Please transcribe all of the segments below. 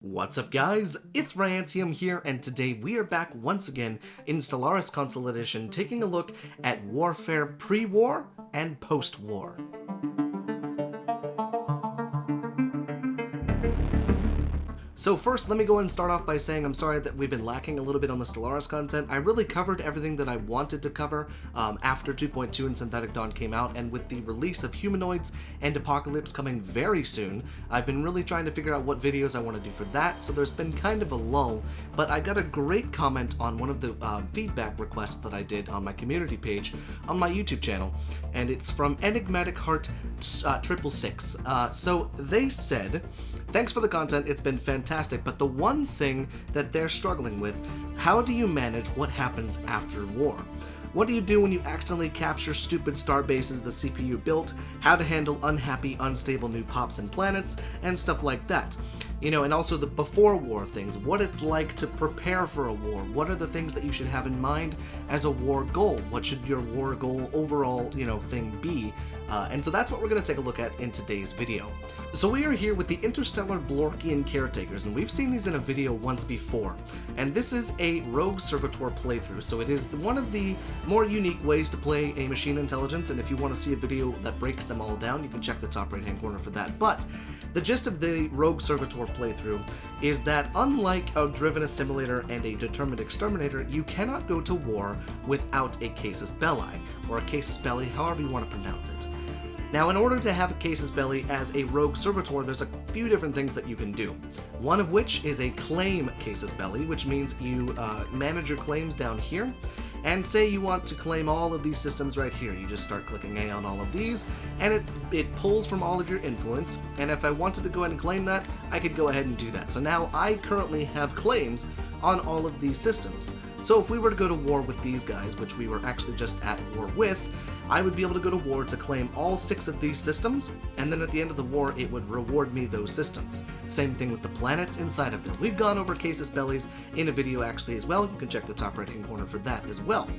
What's up guys, it's Ryantium here, and today we are back once again in Stellaris Console Edition taking a look at warfare pre-war and post-war. So first, let me go ahead and start off by saying I'm sorry that we've been lacking a little bit on the Stellaris content. I really covered everything that I wanted to cover after 2.2 and Synthetic Dawn came out, and with the release of Humanoids and Apocalypse coming very soon, I've been really trying to figure out what videos I want to do for that, so there's been kind of a lull, but I got a great comment on one of the feedback requests that I did on my community page on my YouTube channel, and it's from Enigmatic Heart 666. So they said, thanks for the content, it's been fantastic, but the one thing that they're struggling with, how do you manage what happens after war? What do you do when you accidentally capture stupid star bases the CPU built, how to handle unhappy, unstable new pops and planets, and stuff like that. You know, and also the before war things, what it's like to prepare for a war, what are the things that you should have in mind as a war goal, what should your war goal overall, thing be, and so that's what we're going to take a look at in today's video. So we are here with the Interstellar Blorkian Caretakers, and we've seen these in a video once before, and this is a rogue servitor playthrough, so it is one of the more unique ways to play a machine intelligence, and if you want to see a video that breaks them all down, you can check the top right hand corner for that. But the gist of the rogue servitor playthrough is that unlike a driven assimilator and a determined exterminator, you cannot go to war without a casus belli, or a casus belli, however you want to pronounce it. Now, in order to have a casus belli as a rogue servitor, there's a few different things that you can do. One of which is a claim casus belli, which means you manage your claims down here, and say you want to claim all of these systems right here. You just start clicking A on all of these, and it pulls from all of your influence, and if I wanted to go ahead and claim that, I could go ahead and do that. So now I currently have claims on all of these systems. So if we were to go to war with these guys, which we were actually just at war with, I would be able to go to war to claim all 6 of these systems, and then at the end of the war, it would reward me those systems. Same thing with the planets inside of them. We've gone over casus bellis in a video actually as well. You can check the top right hand corner for that as well.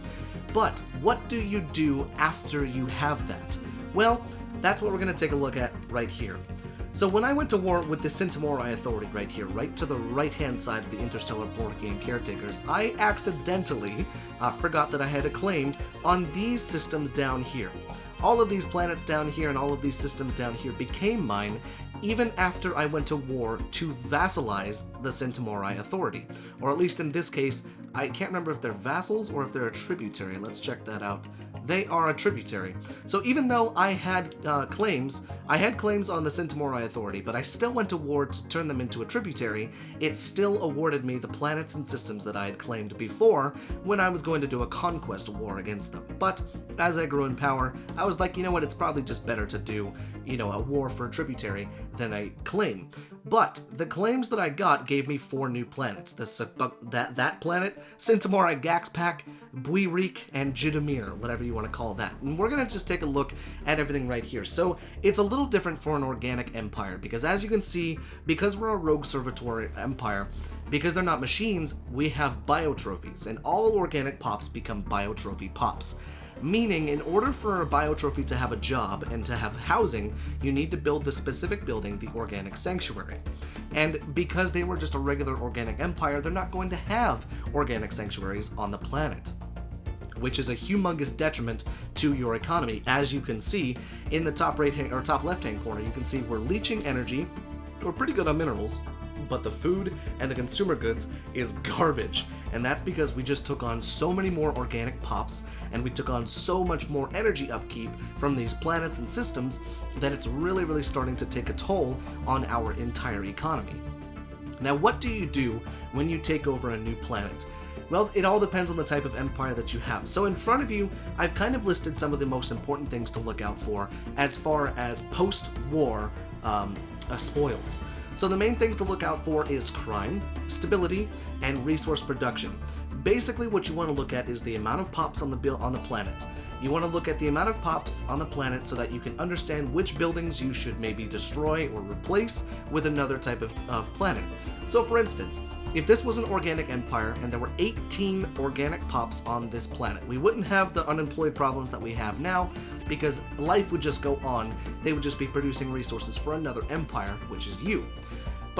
But what do you do after you have that? Well, that's what we're going to take a look at right here. So when I went to war with the Centauri Authority right here, right to the right-hand side of the Interstellar Blorkian Caretakers, I accidentally forgot that I had a claim on these systems down here. All of these planets down here and all of these systems down here became mine even after I went to war to vassalize the Centauri Authority. Or at least in this case, I can't remember if they're vassals or if they're a tributary. Let's check that out. They are a tributary. So even though I had claims on the Centauri Authority, but I still went to war to turn them into a tributary, it still awarded me the planets and systems that I had claimed before when I was going to do a conquest war against them. But as I grew in power, I was like, you know what, it's probably just better to do, a war for a tributary than a claim. But the claims that I got gave me 4 new planets. That planet, Centauri Gaxpac, Buirik, and Jidamir, whatever you want to call that. And we're going to just take a look at everything right here. So it's a little different for an organic empire, because as you can see, because we're a rogue servitor empire, because they're not machines, we have biotrophies, and all organic pops become biotrophy pops. Meaning, in order for a biotrophy to have a job and to have housing, you need to build the specific building, the Organic Sanctuary. And because they were just a regular organic empire, they're not going to have organic sanctuaries on the planet, which is a humongous detriment to your economy. As you can see in the top right-hand or top left-hand corner, you can see we're leaching energy. We're pretty good on minerals, but the food and the consumer goods is garbage. And that's because we just took on so many more organic pops, and we took on so much more energy upkeep from these planets and systems that it's really, really starting to take a toll on our entire economy. Now, what do you do when you take over a new planet? Well, it all depends on the type of empire that you have. So in front of you, I've kind of listed some of the most important things to look out for as far as post-war spoils. So the main things to look out for is crime, stability, and resource production. Basically, what you want to look at is the amount of pops on the planet. You want to look at the amount of pops on the planet so that you can understand which buildings you should maybe destroy or replace with another type of planet. So for instance, if this was an organic empire and there were 18 organic pops on this planet, we wouldn't have the unemployed problems that we have now, because life would just go on. They would just be producing resources for another empire, which is you.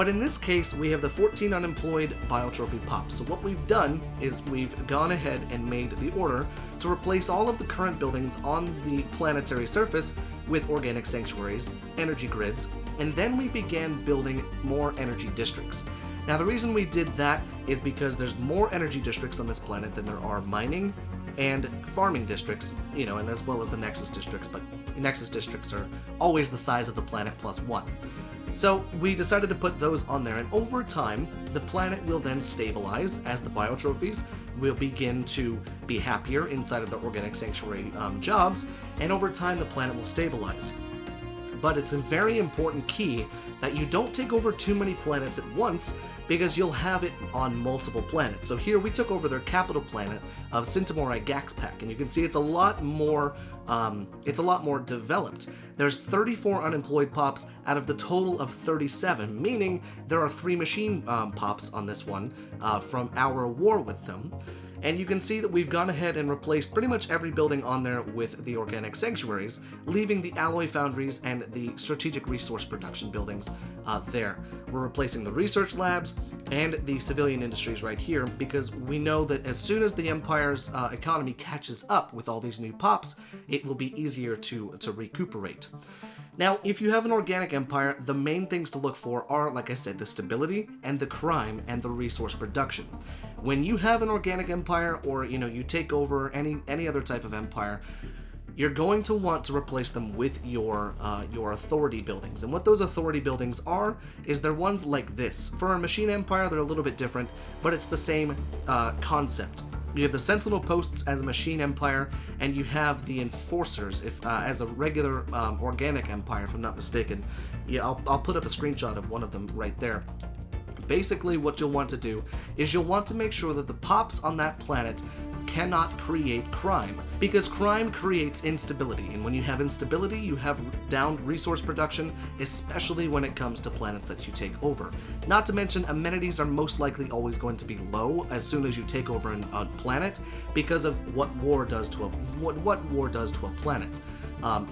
But in this case, we have the 14 unemployed biotrophy pops. So what we've done is we've gone ahead and made the order to replace all of the current buildings on the planetary surface with organic sanctuaries, energy grids, and then we began building more energy districts. Now the reason we did that is because there's more energy districts on this planet than there are mining and farming districts, and as well as the Nexus districts, but Nexus districts are always the size of the planet plus one. So we decided to put those on there, and over time, the planet will then stabilize as the biotrophies will begin to be happier inside of the organic sanctuary jobs, and over time the planet will stabilize. But it's a very important key that you don't take over too many planets at once, because you'll have it on multiple planets. So here we took over their capital planet of Sintamori Gaxpac, and you can see it's a lot more developed. There's 34 unemployed pops out of the total of 37, meaning there are 3 machine pops on this one from our war with them. And you can see that we've gone ahead and replaced pretty much every building on there with the organic sanctuaries, leaving the alloy foundries and the strategic resource production buildings there. We're replacing the research labs and the civilian industries right here, because we know that as soon as the Empire's economy catches up with all these new pops, it will be easier to recuperate. Now, if you have an organic empire, the main things to look for are, like I said, the stability and the crime and the resource production. When you have an organic empire, or you take over any other type of empire, you're going to want to replace them with your authority buildings. And what those authority buildings are is they're ones like this. For a machine empire, they're a little bit different, but it's the same concept. You have the Sentinel posts as a machine empire, and you have the enforcers as a regular organic empire, if I'm not mistaken. Yeah, I'll put up a screenshot of one of them right there. Basically, what you'll want to do is you'll want to make sure that the pops on that planet cannot create crime, because crime creates instability, and when you have instability, you have downed resource production, especially when it comes to planets that you take over. Not to mention, amenities are most likely always going to be low as soon as you take over a planet, because of what war does to a planet.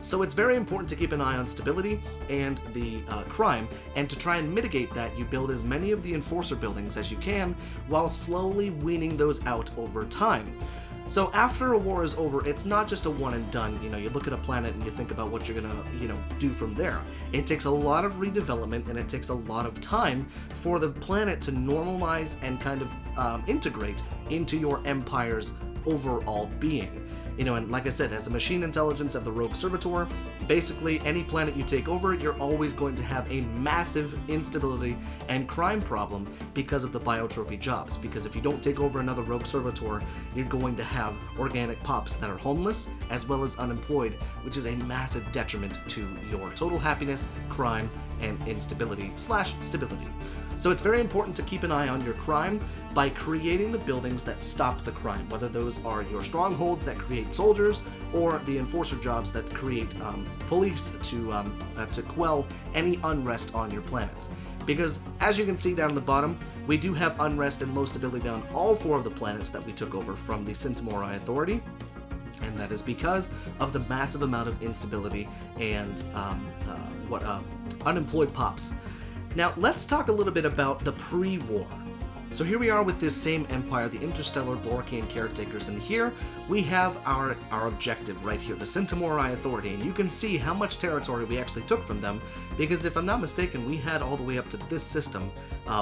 So it's very important to keep an eye on stability and the crime, and to try and mitigate that, you build as many of the enforcer buildings as you can, while slowly weaning those out over time. So after a war is over, it's not just a one and done. You look at a planet and you think about what you're gonna, do from there. It takes a lot of redevelopment, and it takes a lot of time for the planet to normalize and kind of integrate into your empire's overall being. And like I said, as a machine intelligence of the rogue servitor, basically any planet you take over, you're always going to have a massive instability and crime problem because of the biotrophy jobs. Because if you don't take over another rogue servitor, you're going to have organic pops that are homeless as well as unemployed, which is a massive detriment to your total happiness, crime, and instability/stability. So it's very important to keep an eye on your crime by creating the buildings that stop the crime, whether those are your strongholds that create soldiers, or the enforcer jobs that create police to quell any unrest on your planets. Because as you can see down the bottom, we do have unrest and low stability on all 4 of the planets that we took over from the Sintamori Authority. And that is because of the massive amount of instability and unemployed pops. Now, let's talk a little bit about the pre-war. So here we are with this same empire, the interstellar Borkian caretakers, and here we have our objective right here, the Sintamori Authority, and you can see how much territory we actually took from them, because if I'm not mistaken, we had all the way up to this system,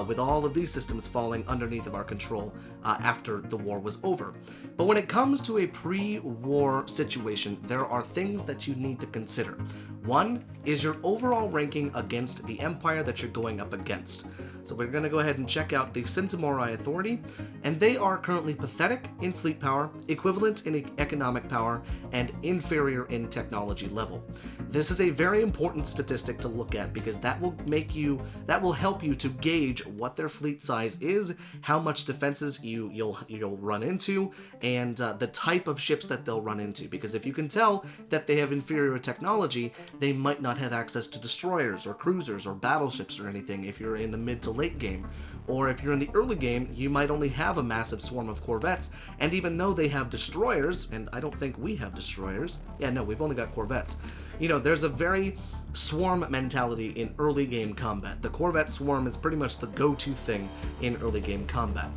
with all of these systems falling underneath of our control after the war was over. But when it comes to a pre-war situation, there are things that you need to consider. One is your overall ranking against the empire that you're going up against. So we're going to go ahead and check out the Sintamori Authority, and they are currently pathetic in fleet power, equivalent in economic power, and inferior in technology level. This is a very important statistic to look at, because that will help you to gauge what their fleet size is, how much defenses you'll run into, and the type of ships that they'll run into. Because if you can tell that they have inferior technology, they might not have access to destroyers or cruisers or battleships or anything if you're in the mid to late game. Or if you're in the early game, you might only have a massive swarm of corvettes, and even though they have destroyers, and I don't think we have destroyers, yeah, no, we've only got corvettes, there's a very swarm mentality in early game combat. The Corvette swarm is pretty much the go-to thing in early game combat.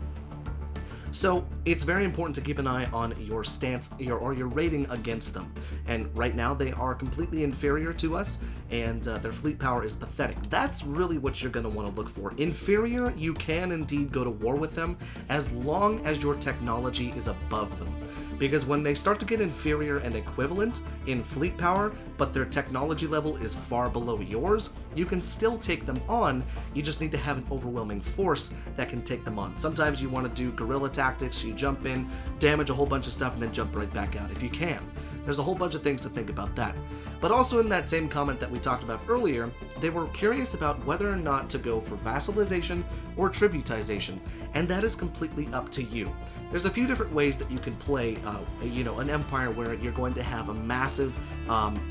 So it's very important to keep an eye on your stance or your rating against them. And right now they are completely inferior to us, and their fleet power is pathetic. That's really what you're going to want to look for. Inferior, you can indeed go to war with them as long as your technology is above them. Because when they start to get inferior and equivalent in fleet power, but their technology level is far below yours, you can still take them on. You just need to have an overwhelming force that can take them on. Sometimes you want to do guerrilla tactics, you jump in, damage a whole bunch of stuff, and then jump right back out if you can. There's a whole bunch of things to think about that. But also in that same comment that we talked about earlier, they were curious about whether or not to go for vassalization or tributization, and that is completely up to you. There's a few different ways that you can play, an empire where you're going to have a massive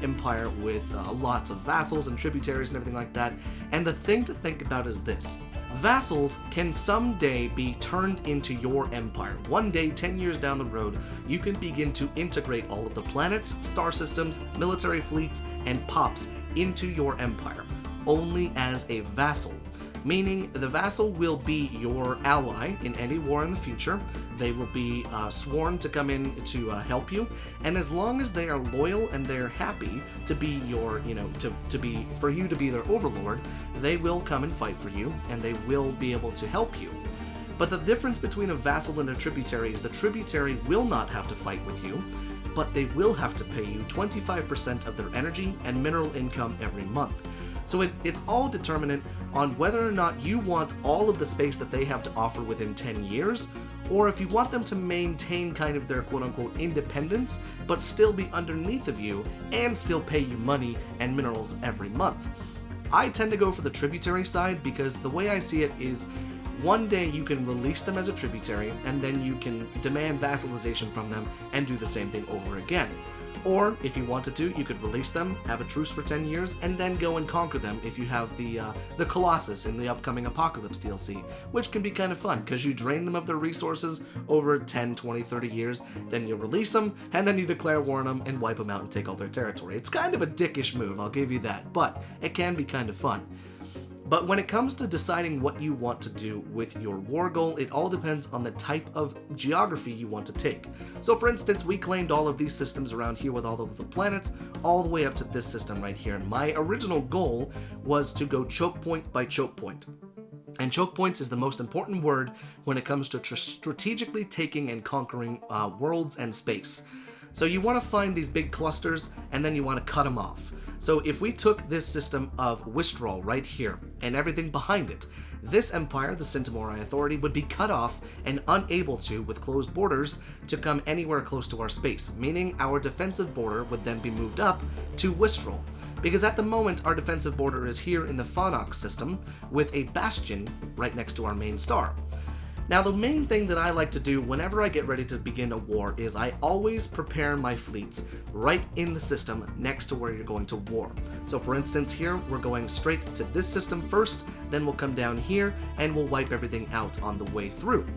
empire with lots of vassals and tributaries and everything like that. And the thing to think about is this. Vassals can someday be turned into your empire. One day, 10 years down the road, you can begin to integrate all of the planets, star systems, military fleets, and pops into your empire, only as a vassal. Meaning the vassal will be your ally in any war in the future. They will be sworn to come in to help you, and as long as they are loyal and they're happy to be your, for you to be their overlord, they will come and fight for you, and they will be able to help you. But the difference between a vassal and a tributary is the tributary will not have to fight with you, but they will have to pay you 25% of their energy and mineral income every month. So it's all determinant on whether or not you want all of the space that they have to offer within 10 years, or if you want them to maintain kind of their quote-unquote independence, but still be underneath of you and still pay you money and minerals every month. I tend to go for the tributary side because the way I see it is one day you can release them as a tributary and then you can demand vassalization from them and do the same thing over again. Or, if you wanted to, you could release them, have a truce for 10 years, and then go and conquer them if you have the Colossus in the upcoming Apocalypse DLC, which can be kind of fun, because you drain them of their resources over 10, 20, 30 years, then you release them, and then you declare war on them and wipe them out and take all their territory. It's kind of a dickish move, I'll give you that, but it can be kind of fun. But when it comes to deciding what you want to do with your war goal, it all depends on the type of geography you want to take. So for instance, we claimed all of these systems around here with all of the planets, all the way up to this system right here. And my original goal was to go choke point by choke point. And choke points is the most important word when it comes to strategically taking and conquering worlds and space. So you want to find these big clusters, and then you want to cut them off. So if we took this system of Wistral right here, and everything behind it, this empire, the Centauri Authority, would be cut off and unable to, with closed borders, to come anywhere close to our space, meaning our defensive border would then be moved up to Wistral. Because at the moment, our defensive border is here in the Phonox system, with a bastion right next to our main star. Now, the main thing that I like to do whenever I get ready to begin a war is I always prepare my fleets right in the system next to where you're going to war. So for instance, here we're going straight to this system first, then we'll come down here and we'll wipe everything out on the way through.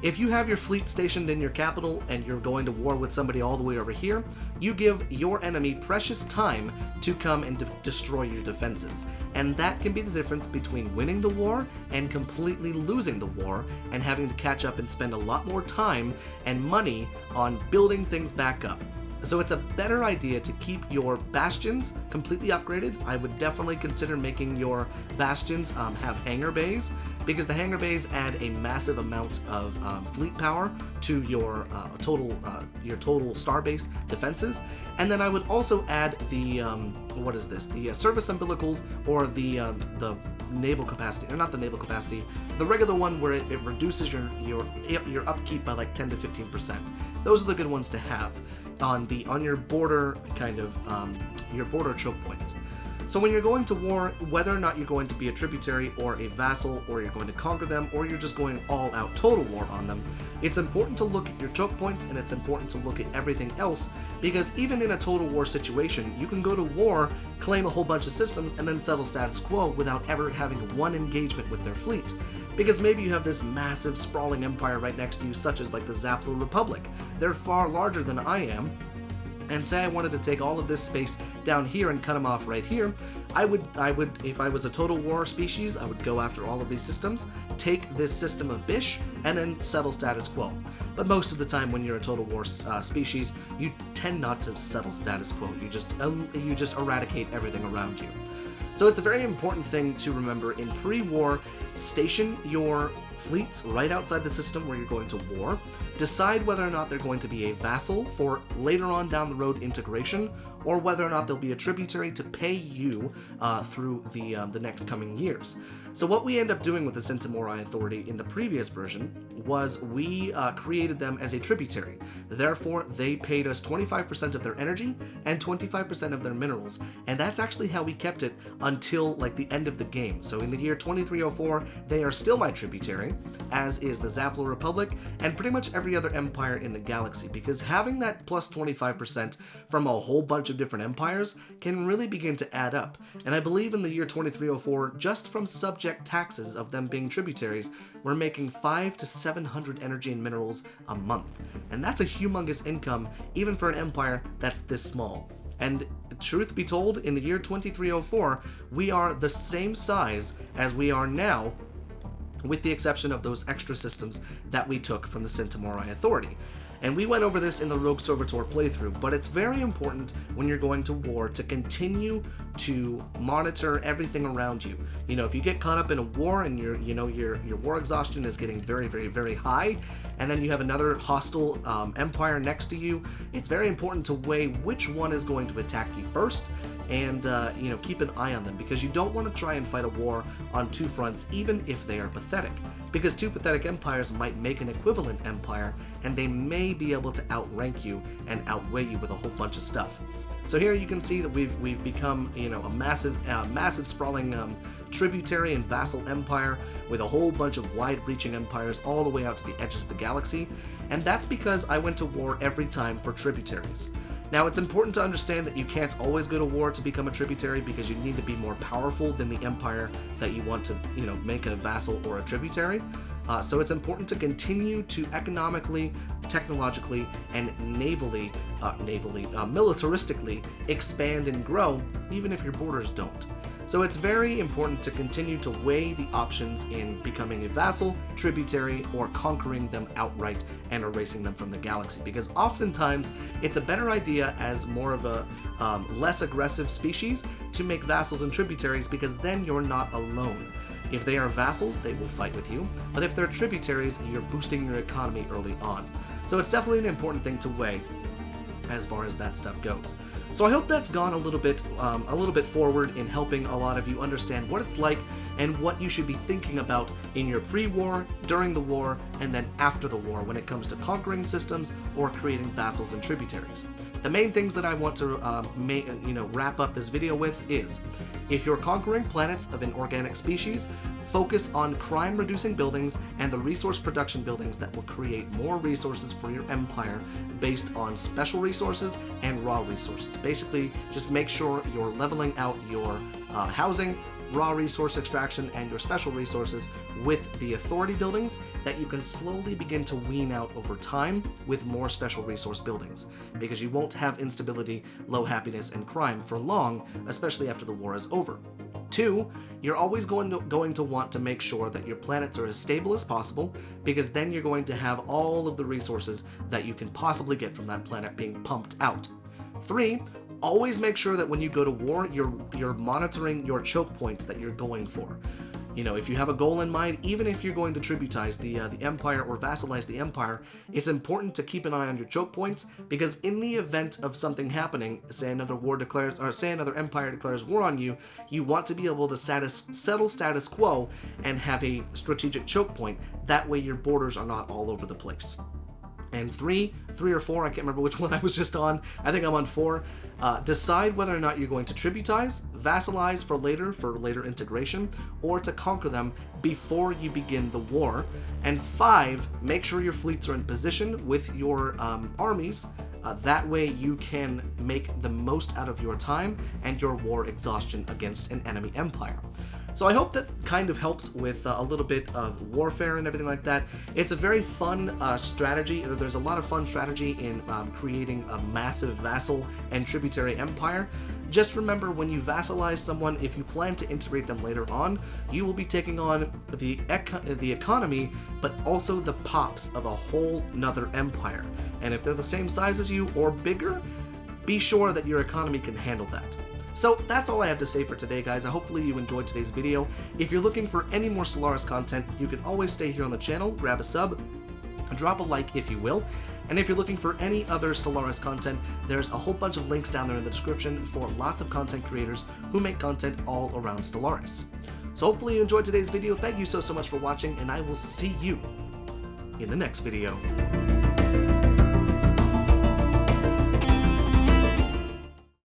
If you have your fleet stationed in your capital and you're going to war with somebody all the way over here, you give your enemy precious time to come and destroy your defenses. And that can be the difference between winning the war and completely losing the war and having to catch up and spend a lot more time and money on building things back up. So it's a better idea to keep your bastions completely upgraded. I would definitely consider making your bastions have hangar bays, because the hangar bays add a massive amount of fleet power to your total starbase defenses. And then I would also add the the service umbilicals, or the naval capacity, or not the naval capacity, the regular one where it reduces your upkeep by like 10 to 15%. Those are the good ones to have on your border kind of your border choke points. So when you're going to war, whether or not you're going to be a tributary or a vassal, or you're going to conquer them, or you're just going all out total war on them, it's important to look at your choke points, and it's important to look at everything else, because even in a total war situation, you can go to war, claim a whole bunch of systems, and then settle status quo without ever having one engagement with their fleet. Because maybe you have this massive sprawling empire right next to you, such as like the Zappler Republic. They're far larger than I am, and say I wanted to take all of this space down here and cut them off right here, I would, if I was a total war species, I would go after all of these systems, take this system of Bish, and then settle status quo. But most of the time when you're a total war species, you tend not to settle status quo. You just eradicate everything around you. So it's a very important thing to remember in pre-war. Station your fleets right outside the system where you're going to war. Decide whether or not they're going to be a vassal for later on down the road integration, or whether or not they'll be a tributary to pay you through the next coming years. So what we end up doing with the Centauri Authority in the previous version was we created them as a tributary. Therefore, they paid us 25% of their energy and 25% of their minerals, and that's actually how we kept it until like the end of the game. So in the year 2304, they are still my tributary, as is the Zappler Republic and pretty much every other empire in the galaxy, because having that plus 25% from a whole bunch of different empires can really begin to add up. And I believe in the year 2304, just from subject taxes of them being tributaries, we're making 500 to 700 energy and minerals a month. And that's a humongous income, even for an empire that's this small. And truth be told, in the year 2304, we are the same size as we are now, with the exception of those extra systems that we took from the Centauri Authority. And we went over this in the Rogue Servitor playthrough, but it's very important when you're going to war to continue to monitor everything around you. You know, if you get caught up in a war and your war exhaustion is getting very, very, very high, and then you have another hostile empire next to you, it's very important to weigh which one is going to attack you first, and keep an eye on them, because you don't want to try and fight a war on two fronts, even if they are pathetic, because two pathetic empires might make an equivalent empire, and they may be able to outrank you and outweigh you with a whole bunch of stuff. So here you can see that we've become a massive sprawling tributary and vassal empire with a whole bunch of wide-reaching empires all the way out to the edges of the galaxy, and that's because I went to war every time for tributaries. Now, it's important to understand that you can't always go to war to become a tributary, because you need to be more powerful than the empire that you want to, make a vassal or a tributary. So it's important to continue to economically, technologically, and militaristically expand and grow, even if your borders don't. So it's very important to continue to weigh the options in becoming a vassal, tributary, or conquering them outright and erasing them from the galaxy, because oftentimes it's a better idea as more of a less aggressive species to make vassals and tributaries, because then you're not alone. If they are vassals, they will fight with you, but if they're tributaries, you're boosting your economy early on. So it's definitely an important thing to weigh as far as that stuff goes. So I hope that's gone a little bit forward in helping a lot of you understand what it's like and what you should be thinking about in your pre-war, during the war, and then after the war when it comes to conquering systems or creating vassals and tributaries. The main things that I want to wrap up this video with is, if you're conquering planets of an organic species, focus on crime-reducing buildings and the resource production buildings that will create more resources for your empire based on special resources and raw resources. Basically, just make sure you're leveling out your housing, raw resource extraction, and your special resources with the authority buildings that you can slowly begin to wean out over time with more special resource buildings, because you won't have instability, low happiness, and crime for long, especially after the war is over. 2, you're always going to want to make sure that your planets are as stable as possible, because then you're going to have all of the resources that you can possibly get from that planet being pumped out. 3, always make sure that when you go to war, you're monitoring your choke points that you're going for. If you have a goal in mind, even if you're going to tributize the empire or vassalize the empire, it's important to keep an eye on your choke points, because in the event of something happening, say another empire declares war on you, you want to be able to settle status quo and have a strategic choke point. That way your borders are not all over the place. And 3 or 4, I can't remember which one I was just on. I think I'm on 4. Decide whether or not you're going to tributize, vassalize for later integration, or to conquer them before you begin the war. And 5, make sure your fleets are in position with your armies. That way you can make the most out of your time and your war exhaustion against an enemy empire. So I hope that kind of helps with a little bit of warfare and everything like that. It's a very fun strategy. There's a lot of fun strategy in creating a massive vassal and tributary empire. Just remember, when you vassalize someone, if you plan to integrate them later on, you will be taking on the economy, but also the pops of a whole nother empire. And if they're the same size as you or bigger, be sure that your economy can handle that. So that's all I have to say for today, guys. Hopefully you enjoyed today's video. If you're looking for any more Stellaris content, you can always stay here on the channel, grab a sub, drop a like if you will. And if you're looking for any other Stellaris content, there's a whole bunch of links down there in the description for lots of content creators who make content all around Stellaris. So hopefully you enjoyed today's video. Thank you so much for watching, and I will see you in the next video.